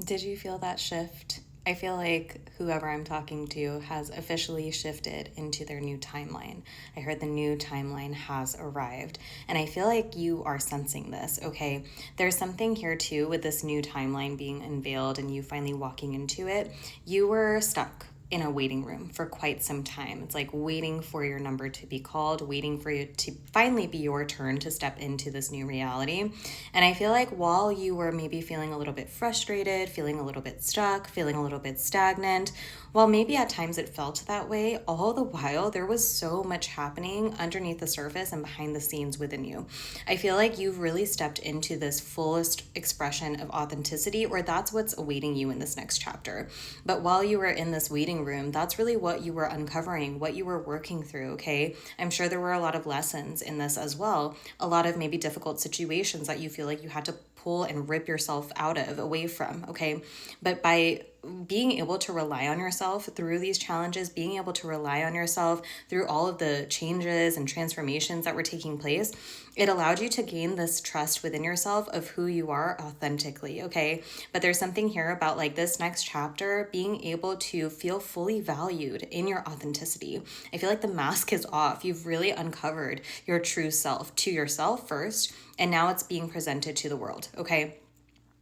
Did you feel that shift? I feel like whoever I'm talking to has officially shifted into their new timeline. I heard the new timeline has arrived. And I feel like you are sensing this, okay? There's something here too with this new timeline being unveiled and you finally walking into it. You were stuck in a waiting room for quite some time. It's like waiting for your number to be called, waiting for you to finally be your turn to step into this new reality. And I feel like while you were maybe feeling a little bit frustrated, feeling a little bit stuck, feeling a little bit stagnant, while maybe at times it felt that way, all the while there was so much happening underneath the surface and behind the scenes within you. I feel like you've really stepped into this fullest expression of authenticity, or that's what's awaiting you in this next chapter. But while you were in this waiting room, that's really what you were uncovering, what you were working through, okay? I'm sure there were a lot of lessons in this as well, a lot of maybe difficult situations that you feel like you had to pull and rip yourself out of, away from, okay? But by being able to rely on yourself through these challenges, being able to rely on yourself through all of the changes and transformations that were taking place, it allowed you to gain this trust within yourself of who you are authentically, okay? But there's something here about like this next chapter being able to feel fully valued in your authenticity. I feel like the mask is off. You've really uncovered your true self to yourself first, and now it's being presented to the world, okay?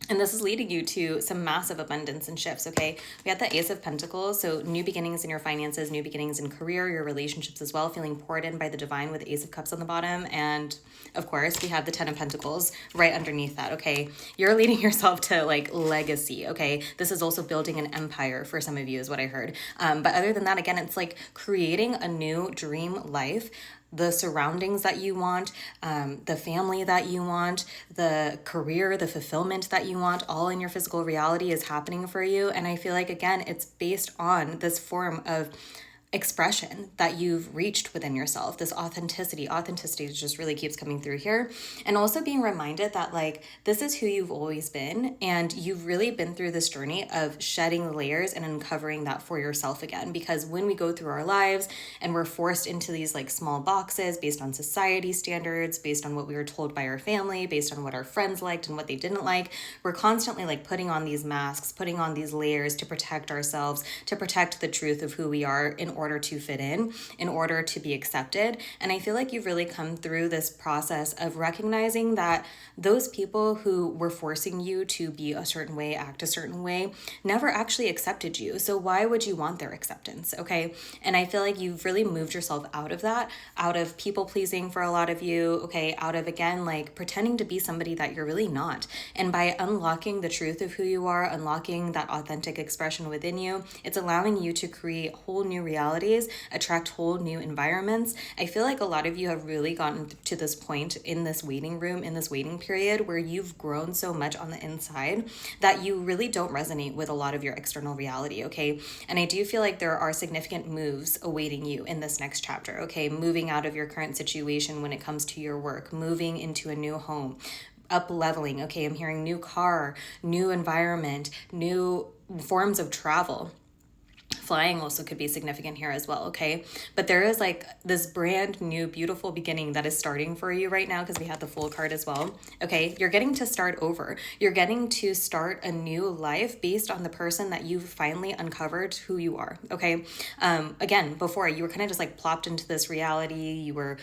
And this is leading you to some massive abundance and shifts, okay? We had the Ace of Pentacles, so new beginnings in your finances, new beginnings in career, your relationships as well, feeling poured in by the divine with the Ace of Cups on the bottom. And of course, we have the Ten of Pentacles right underneath that, okay? You're leading yourself to like legacy, okay? This is also building an empire for some of you is what I heard. But other than that, again, it's like creating a new dream life, the surroundings that you want, the family that you want, the career, the fulfillment that you want, all in your physical reality is happening for you. And I feel like, again, it's based on this form of expression that you've reached within yourself, this authenticity just really keeps coming through here. And also being reminded that like this is who you've always been, and you've really been through this journey of shedding the layers and uncovering that for yourself again. Because when we go through our lives and we're forced into these like small boxes based on society standards, based on what we were told by our family, based on what our friends liked and what they didn't like, we're constantly like putting on these masks, putting on these layers to protect ourselves, to protect the truth of who we are in order to fit in order to be accepted. And I feel like you've really come through this process of recognizing that those people who were forcing you to be a certain way, act a certain way, never actually accepted you. So why would you want their acceptance? Okay. And I feel like you've really moved yourself out of that, out of people pleasing for a lot of you. Okay. Out of, again, like pretending to be somebody that you're really not. And by unlocking the truth of who you are, unlocking that authentic expression within you, it's allowing you to create whole new realities, attract whole new environments. I feel like a lot of you have really gotten to this point in this waiting room, in this waiting period, where you've grown so much on the inside that you really don't resonate with a lot of your external reality, okay? And I do feel like there are significant moves awaiting you in this next chapter, okay? Moving out of your current situation when it comes to your work, moving into a new home, up leveling, okay? I'm hearing new car, new environment, new forms of travel. Flying also could be significant here as well, okay? But there is like this brand new beautiful beginning that is starting for you right now, because we had the Fool card as well, okay? You're getting to start over. You're getting to start a new life based on the person that you've finally uncovered who you are, okay? Again, before you were kind of just like plopped into this reality. You were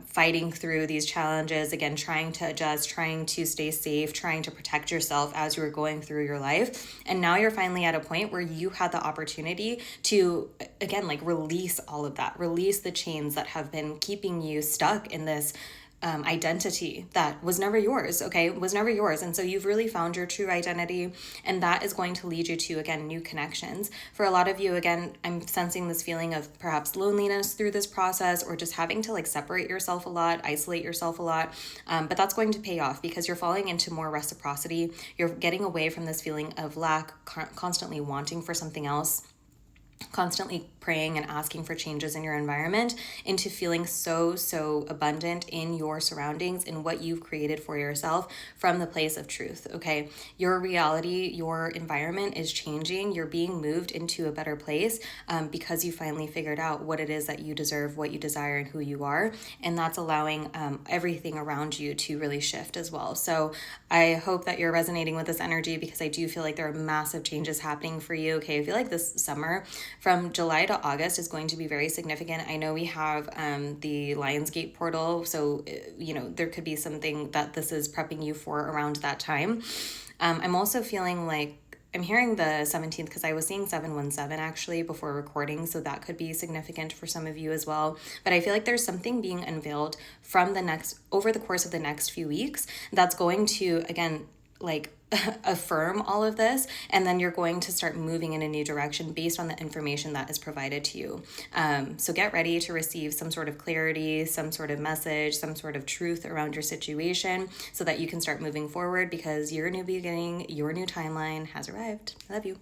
fighting through these challenges, again, trying to adjust, trying to stay safe, trying to protect yourself as you were going through your life. And now you're finally at a point where you had the opportunity to, again, like release all of that, release the chains that have been keeping you stuck in this identity that was never yours, okay? Was never yours. And so you've really found your true identity, and that is going to lead you to, again, new connections. For a lot of you, again, I'm sensing this feeling of perhaps loneliness through this process, or just having to like separate yourself a lot, isolate yourself a lot. But that's going to pay off because you're falling into more reciprocity. You're getting away from this feeling of lack, constantly wanting for something else. constantly praying and asking for changes in your environment into feeling so abundant in your surroundings, in what you've created for yourself from the place of truth. Okay, your reality, your environment is changing. You're being moved into a better place because you finally figured out what it is that you deserve, what you desire, and who you are. And that's allowing everything around you to really shift as well. So I hope that you're resonating with this energy, because I do feel like there are massive changes happening for you. Okay, I feel like this summer from July to August is going to be very significant. I know we have the Lionsgate portal, so there could be something that this is prepping you for around that time. I'm also feeling like I'm hearing the 17th, because I was seeing 717 actually before recording, so that could be significant for some of you as well. But I feel like there's something being unveiled over the course of the next few weeks that's going to, again, like affirm all of this, and then you're going to start moving in a new direction based on the information that is provided to you. So get ready to receive some sort of clarity, some sort of message, some sort of truth around your situation, so that you can start moving forward, because your new beginning, your new timeline has arrived. I love you.